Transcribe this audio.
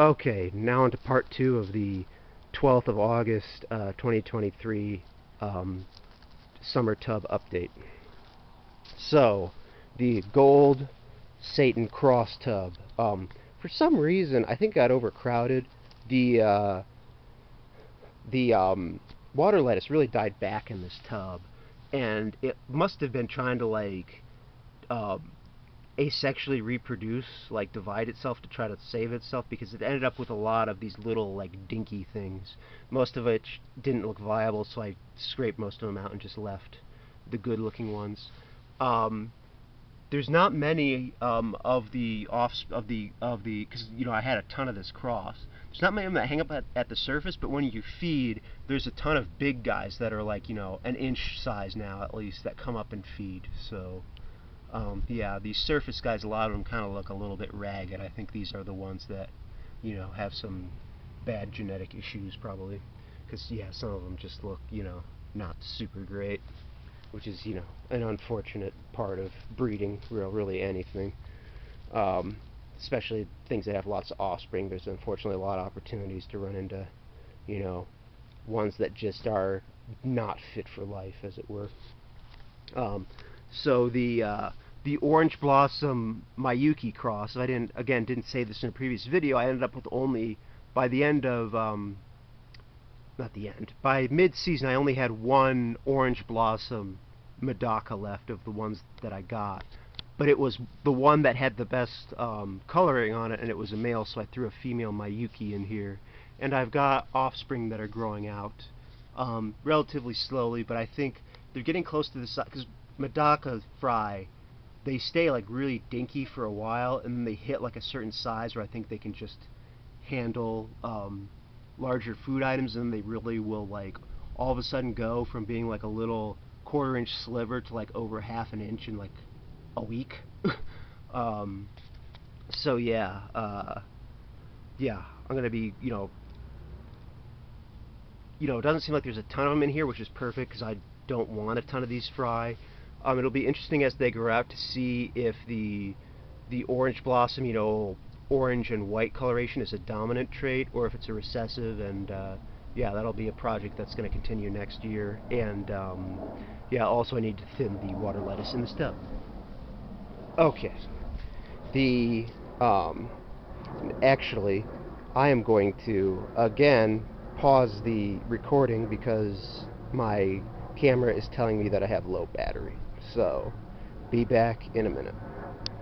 Okay, now into part 2 of the 12th of August, 2023 summer tub update. So, the gold Satan cross tub. For some reason, I think it got overcrowded. The water lettuce really died back in this tub, and it must have been trying to asexually reproduce, like divide itself to try to save itself, because it ended up with a lot of these little like dinky things, most of which didn't look viable, so I scraped most of them out and just left the good looking ones. There's not many of the because I had a ton of this cross. There's not many of them that hang up at the surface, but when you feed, there's a ton of big guys that are like an inch size now at least that come up and feed. So yeah, these surface guys, a lot of them kind of look a little bit ragged. I think these are the ones that, have some bad genetic issues probably. Because, yeah, some of them just look, not super great. Which is, an unfortunate part of breeding, really anything. Especially things that have lots of offspring. There's unfortunately a lot of opportunities to run into, ones that just are not fit for life, as it were. So the orange blossom Miyuki cross, I didn't say this in a previous video, I ended up with only, by the end of, by mid-season I only had one orange blossom Medaka left of the ones that I got. But it was the one that had the best coloring on it, and it was a male, so I threw a female Miyuki in here. And I've got offspring that are growing out relatively slowly, but I think they're getting close to the size, because Medaka fry, they stay like really dinky for a while, and then they hit like a certain size where I think they can just handle larger food items, and they really will like all of a sudden go from being like a little quarter-inch sliver to like over half an inch in like a week. So yeah, yeah, I'm gonna be, it doesn't seem like there's a ton of them in here, which is perfect because I don't want a ton of these fry. It'll be interesting as they grow out to see if the orange blossom, orange and white coloration is a dominant trait, or if it's a recessive, and yeah, that'll be a project that's going to continue next year. And yeah, also I need to thin the water lettuce in this tub. Okay, actually, I am going to again pause the recording because my camera is telling me that I have low battery. So, be back in a minute.